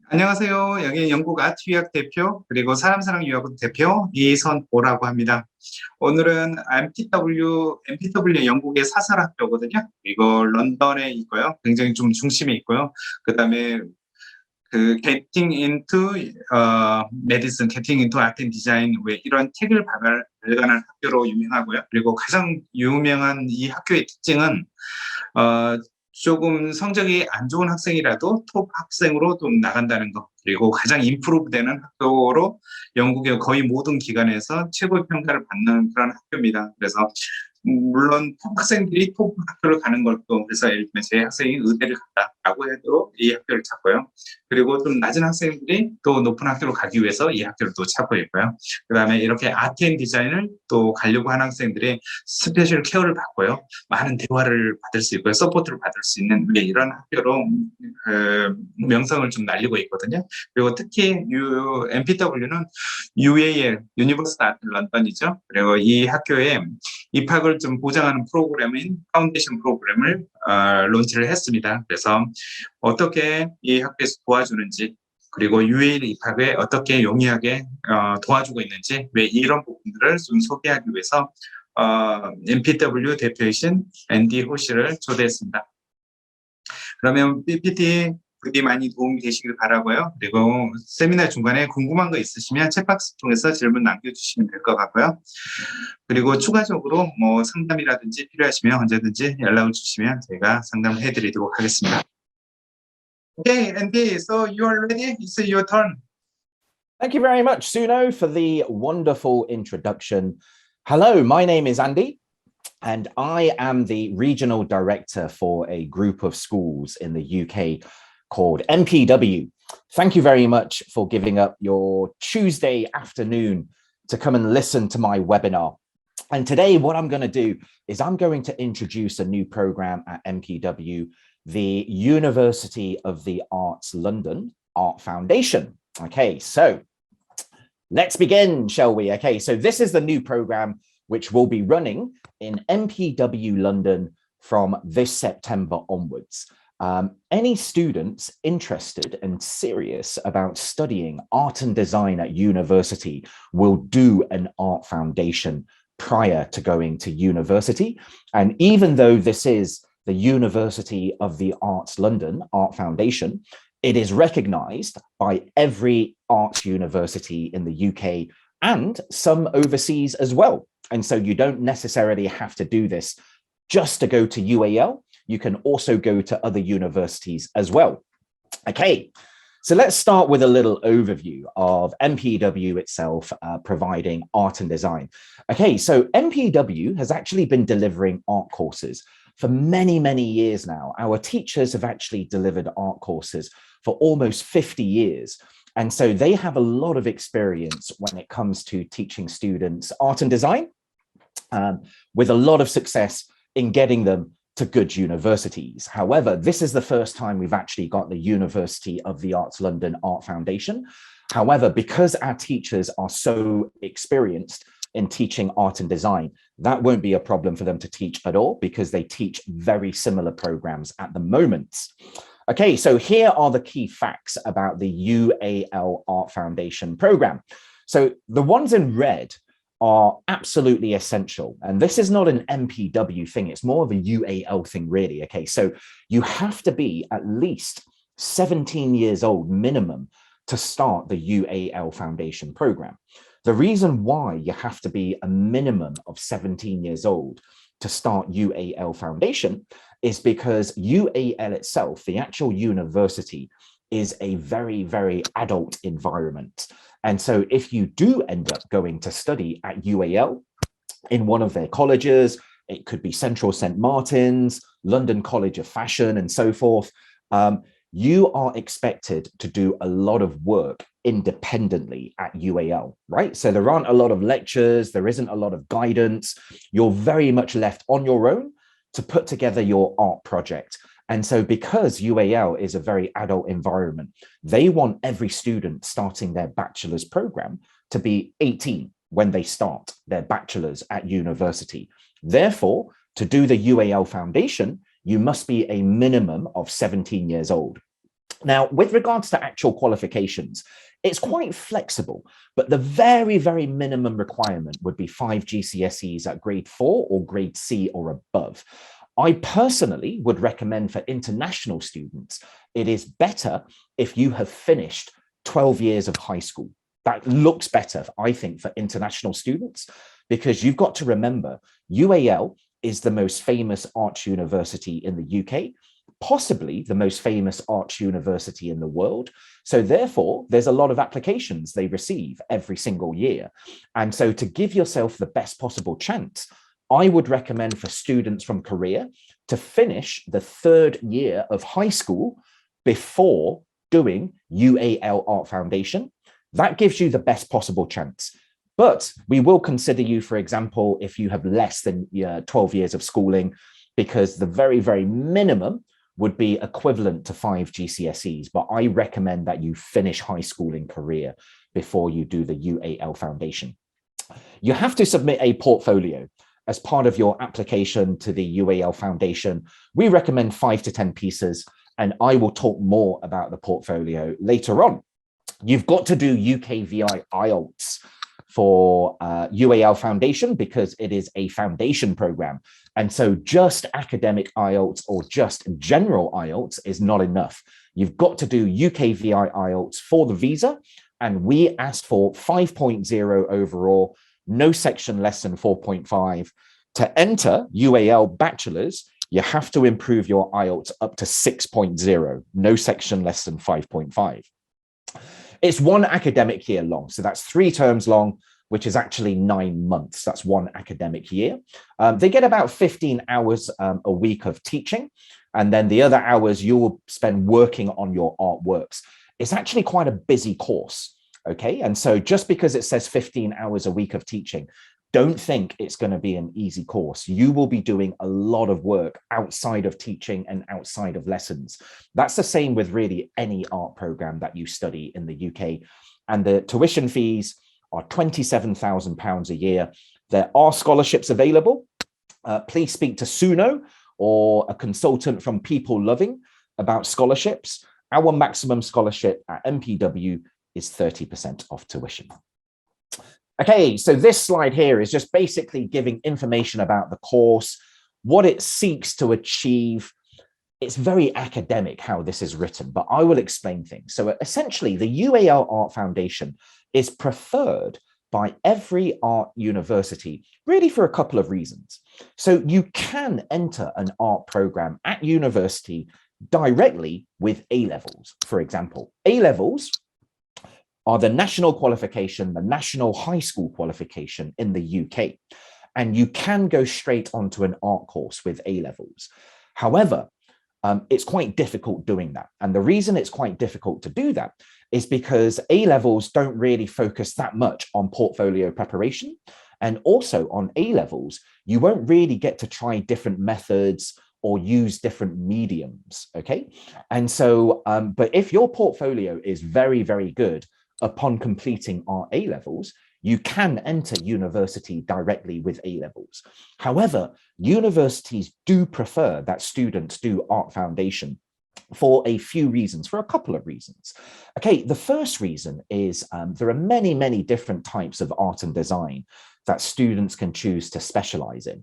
안녕하세요. 여기 영국아트유학 대표 그리고 사람사랑 유학 대표 이선보라고 합니다. 오늘은 MPW 영국의 사설학교거든요. 이거 런던에 있고요. 굉장히 좀 중심에 있고요. 그다음에 Getting into Medicine, Getting into Art and Design 왜 이런 책을 발간한 학교로 유명하고요. 그리고 가장 유명한 이 학교의 특징은 조금 성적이 안 좋은 학생이라도 톱 학생으로 좀 나간다는 거. 그리고 가장 임프루브되는 학교로 영국의 거의 모든 기관에서 최고의 평가를 받는 그런 학교입니다. 그래서 물론 톱 학생들이 톱 학교를 가는 것도, 그래서 예를 들면 제 학생이 의대를 간다라고 해도 이 학교를 찾고요. 그리고 좀 낮은 학생들이 또 높은 학교로 가기 위해서 이 학교를 또 찾고 있고요. 그다음에 이렇게 아트 앤 디자인을 또 가려고 하는 학생들이 스페셜 케어를 받고요. 많은 대화를 받을 수 있고요. 서포트를 받을 수 있는 이런 학교로 명성을 좀 날리고 있거든요. 그리고 특히 MPW는 UAL, 유니버시티 아트 런던이죠. 그리고 이 학교에 입학을 좀 보장하는 프로그램인 파운데이션 프로그램을 론치를 했습니다. 그래서 어떻게 이 학교에서 도와주는지, 그리고 UAL 입학에 어떻게 용이하게 도와주고 있는지, 왜 이런 부분들을 좀 소개하기 위해서 MPW 대표이신 앤디 호시를 초대했습니다. 그러면 PPT 부디 많이 도움이 되시길 바라고요. 그리고 세미나 중간에 궁금한 거 있으시면 챗박스 통해서 질문 남겨주시면 될 것 같고요. 그리고 추가적으로 뭐 상담이라든지 필요하시면 언제든지 연락을 주시면 저희가 상담을 해드리도록 하겠습니다. Okay, Andy, so you are ready? It's your turn. Thank you very much, Suno, for the wonderful introduction. Hello, my name is Andy, and I am the regional director for a group of schools in the UK called MPW. Thank you very much for giving up your Tuesday afternoon to come and listen to my webinar. And today what I'm going to do is I'm going to introduce a new program at MPW, the University of the Arts London Art Foundation. Okay, so let's begin, shall we? Okay, so this is the new program which will be running in MPW London from this September onwards. Any students interested and serious about studying art and design at university will do an art foundation prior to going to university. And even though this is the University of the Arts London Art Foundation, it is recognized by every arts university in the UK and some overseas as well. And so you don't necessarily have to do this just to go to UAL. You can also go to other universities as well. Okay, so let's start with a little overview of MPW itself providing art and design. Okay, so MPW has actually been delivering art courses for many, many years now. Our teachers have actually delivered art courses for almost 50 years. And so they have a lot of experience when it comes to teaching students art and design, with a lot of success in getting them to good universities. However, this is the first time we've actually got the University of the Arts London Art Foundation. However, because our teachers are so experienced in teaching art and design, that won't be a problem for them to teach at all, because they teach very similar programs at the moment. Okay, so here are the key facts about the UAL Art Foundation program. So the ones in red are absolutely essential. And this is not an MPW thing, it's more of a UAL thing really. Okay, so you have to be at least 17 years old minimum to start the UAL Foundation program. The reason why you have to be a minimum of 17 years old to start UAL Foundation is because UAL itself, the actual university, is a very, very adult environment. And so if you do end up going to study at UAL in one of their colleges, it could be Central St. Martin's, London College of Fashion, and so forth, you are expected to do a lot of work independently at UAL, right? So there aren't a lot of lectures, there isn't a lot of guidance. You're very much left on your own to put together your art project. And so because UAL is a very adult environment, they want every student starting their bachelor's program to be 18 when they start their bachelor's at university. Therefore, to do the UAL Foundation, you must be a minimum of 17 years old. Now, with regards to actual qualifications, it's quite flexible, but the very, very minimum requirement would be 5 GCSEs at grade 4 or grade C or above. I personally would recommend for international students, it is better if you have finished 12 years of high school. That looks better, I think, for international students, because you've got to remember, UAL is the most famous arts university in the UK, possibly the most famous arts university in the world. So therefore, there's a lot of applications they receive every single year. And so to give yourself the best possible chance, I would recommend for students from Korea to finish the 3rd year of high school before doing UAL Art Foundation. That gives you the best possible chance. But we will consider you, for example, if you have less than 12 years of schooling, because the very, very minimum would be equivalent to 5 GCSEs. But I recommend that you finish high school in Korea before you do the UAL Foundation. You have to submit a portfolio as part of your application to the UAL Foundation. We recommend 5 to 10 pieces, and I will talk more about the portfolio later on. You've got to do UKVI IELTS for UAL Foundation because it is a foundation program. And so just academic IELTS or just general IELTS is not enough. You've got to do UKVI IELTS for the visa, and we asked for 5.0 overall, no section less than 4.5. To enter UAL bachelor's, you have to improve your IELTS up to 6.0, no section less than 5.5. It's 1 academic year long, so that's 3 terms long, which is actually 9 months. That's 1 academic year. They get about 15 hours a week of teaching, and then the other hours you will spend working on your artworks. It's actually quite a busy course, okay? And so just because it says 15 hours a week of teaching, don't think it's going to be an easy course. You will be doing a lot of work outside of teaching and outside of lessons. That's the same with really any art program that you study in the UK. And the tuition fees are £27,000 a year. There are scholarships available. Please speak to Suno or a consultant from People Loving about scholarships. Our maximum scholarship at MPW is 30% off tuition. Okay, so this slide here is just basically giving information about the course, what it seeks to achieve. It's very academic how this is written, but I will explain things. So essentially, the UAL Art Foundation is preferred by every art university, really for a couple of reasons. So you can enter an art program at university directly with A-levels, for example. A-levels are the national qualification, the national high school qualification in the UK. And you can go straight onto an art course with A-levels. However, it's quite difficult doing that. And the reason it's quite difficult to do that is because A-levels don't really focus that much on portfolio preparation. And also on A-levels, you won't really get to try different methods or use different mediums, okay? And so, but if your portfolio is very, very good, upon completing our A-levels, you can enter university directly with A-levels. However, universities do prefer that students do Art Foundation for a few reasons, for a couple of reasons. Okay, the first reason is there are many, many different types of art and design that students can choose to specialize in.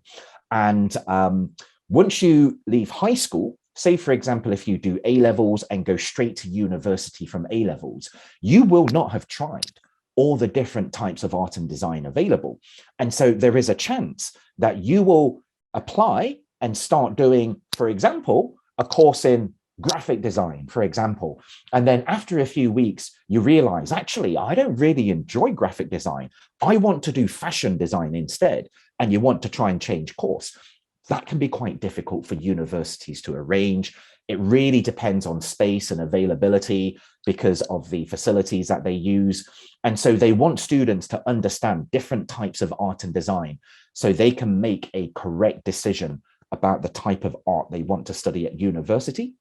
And once you leave high school, say, for example, if you do A-levels and go straight to university from A-levels, you will not have tried all the different types of art and design available. And so there is a chance that you will apply and start doing, for example, a course in graphic design, for example. And then after a few weeks, you realize, actually, I don't really enjoy graphic design. I want to do fashion design instead. And you want to try and change course. That can be quite difficult for universities to arrange. It really depends on space and availability because of the facilities that they use. And so they want students to understand different types of art and design so they can make a correct decision about the type of art they want to study at university.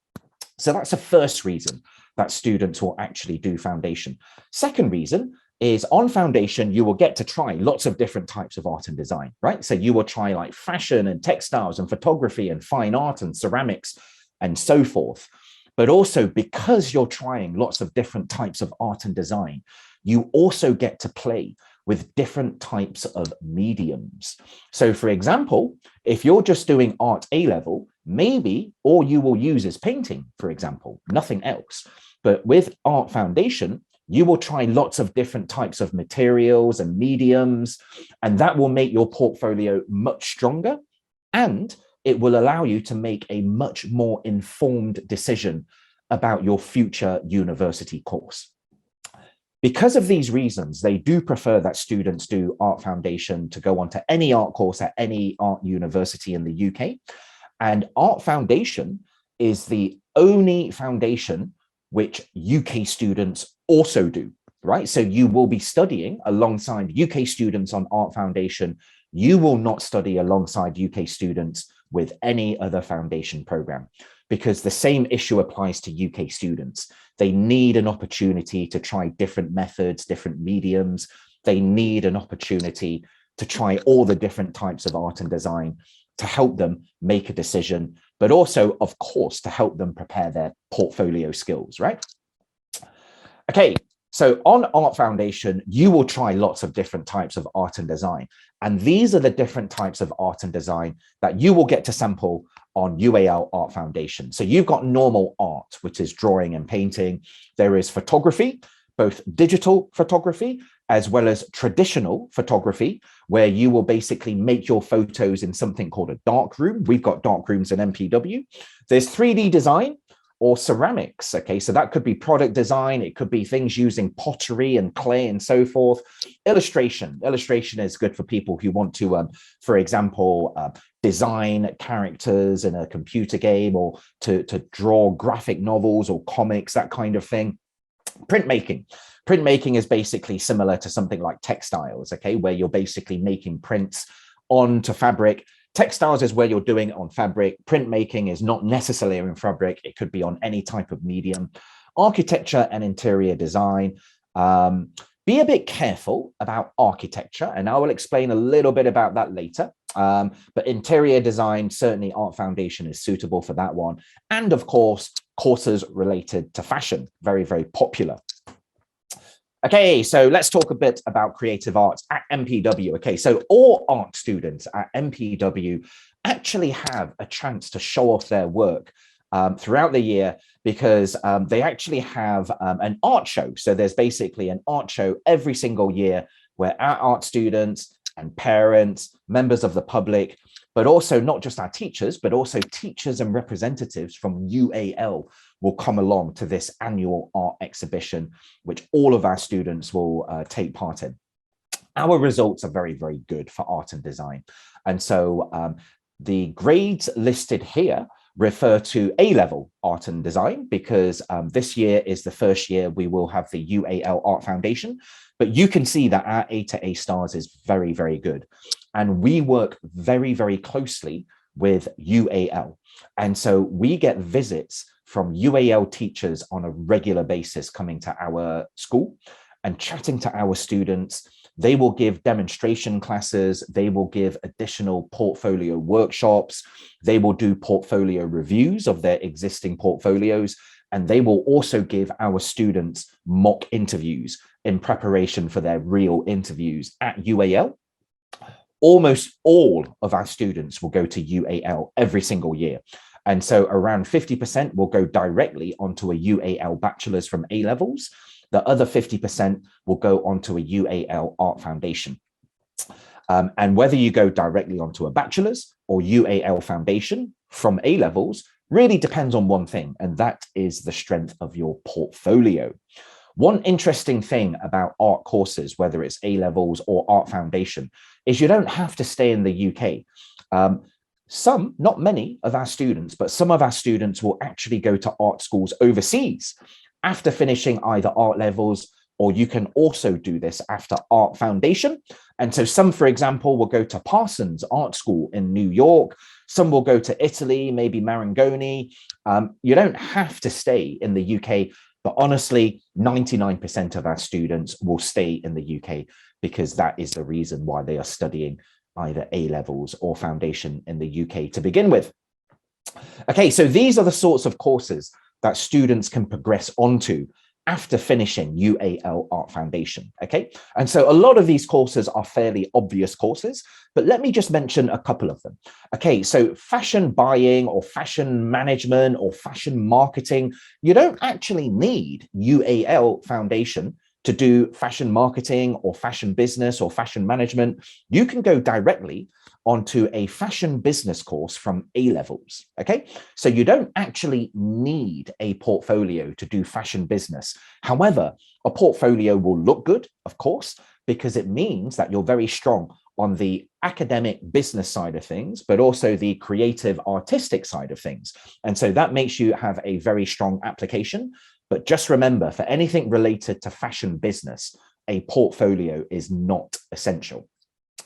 So that's the first reason that students will actually do foundation. Second reason is on foundation, you will get to try lots of different types of art and design, right? So you will try like fashion and textiles and photography and fine art and ceramics and so forth. but also because you're trying lots of different types of art and design, you also get to play with different types of mediums. So for example, if you're just doing art A-level, maybe all you will use is painting, for example, nothing else. But with Art Foundation, you will try lots of different types of materials and mediums, and that will make your portfolio much stronger, and it will allow you to make a much more informed decision about your future university course. Because of these reasons, they do prefer that students do Art Foundation to go on to any art course at any art university in the UK. And Art Foundation is the only foundation which UK students also do, right? So you will be studying alongside UK students on Art Foundation. You will not study alongside UK students with any other foundation program, because the same issue applies to UK students. They need an opportunity to try different methods, different mediums. They need an opportunity to try all the different types of art and design to help them make a decision, but also, of course, to help them prepare their portfolio skills, right? Okay, so on Art Foundation, you will try lots of different types of art and design. And these are the different types of art and design that you will get to sample on UAL Art Foundation. So you've got normal art, which is drawing and painting. There is photography, both digital photography as well as traditional photography, where you will basically make your photos in something called a dark room. We've got dark rooms in MPW. There's 3D design or ceramics. Okay, so that could be product design. It could be things using pottery and clay and so forth. Illustration is good for people who want to, for example, design characters in a computer game, or to draw graphic novels or comics, that kind of thing. Printmaking is basically similar to something like textiles, okay, where you're basically making prints onto fabric. Textiles is where you're doing it on fabric. Printmaking is not necessarily on fabric. It could be on any type of medium. Architecture and interior design. Be a bit careful about architecture, and I will explain a little bit about that later. But interior design, certainly Art Foundation is suitable for that one. And of course, courses related to fashion, very, very popular. Okay, so let's talk a bit about creative arts at MPW. Okay, so all art students at MPW actually have a chance to show off their work throughout the year, because they actually have an art show. So there's basically an art show every single year where our art students and parents, members of the public, but also not just our teachers, but also teachers and representatives from UAL will come along to this annual art exhibition, which all of our students will take part in. Our results are very, very good for art and design. And so the grades listed here refer to A-level art and design, because this year is the first year we will have the UAL Art Foundation. But you can see that our A to A stars is very, very good. And we work very, very closely with UAL. And so we get visits from UAL teachers on a regular basis coming to our school and chatting to our students. They will give demonstration classes. They will give additional portfolio workshops. They will do portfolio reviews of their existing portfolios. And they will also give our students mock interviews in preparation for their real interviews at UAL. Almost all of our students will go to UAL every single year. And so around 50% will go directly onto a UAL bachelor's from A-levels. The other 50% will go onto a UAL Art Foundation. And whether you go directly onto a bachelor's or UAL Foundation from A-levels really depends on one thing, and that is the strength of your portfolio. One interesting thing about art courses, whether it's A-levels or Art Foundation, is you don't have to stay in the UK. Some, not many of our students, but some of our students will actually go to art schools overseas after finishing either art levels, or you can also do this after Art Foundation. And so some, for example, will go to Parsons Art School in New York. Some will go to Italy, maybe Marangoni. You don't have to stay in the UK, but honestly, 99% of our students will stay in the UK, because that is the reason why they are studying either A-levels or foundation in the UK to begin with. Okay, so these are the sorts of courses that students can progress onto after finishing UAL Art Foundation, okay? And so a lot of these courses are fairly obvious courses, but let me just mention a couple of them. Okay, so fashion buying or fashion management or fashion marketing, you don't actually need UAL Foundation to do fashion marketing or fashion business or fashion management. You can go directly onto a fashion business course from A-levels, okay? So you don't actually need a portfolio to do fashion business. However, a portfolio will look good, of course, because it means that you're very strong on the academic business side of things, but also the creative artistic side of things. And so that makes you have a very strong application. But just remember, for anything related to fashion business, a portfolio is not essential.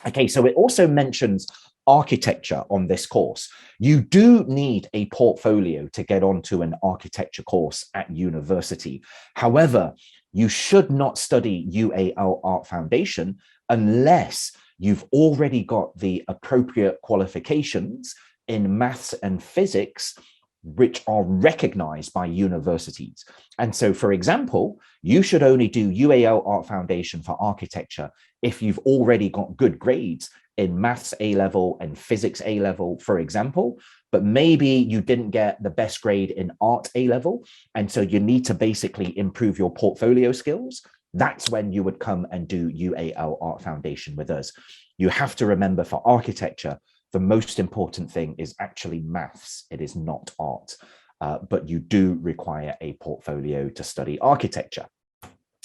Okay, so it also mentions architecture on this course. You do need a portfolio to get onto an architecture course at university. However, you should not study UAL Art Foundation unless you've already got the appropriate qualifications in maths and physics which are recognized by universities. And so, for example, you should only do UAL Art Foundation for architecture if you've already got good grades in maths A-level and physics A-level, for example, but maybe you didn't get the best grade in art A-level, and so you need to basically improve your portfolio skills. That's when you would come and do UAL Art Foundation with us. You have to remember, for architecture, the most important thing is actually maths. It is not art, but you do require a portfolio to study architecture.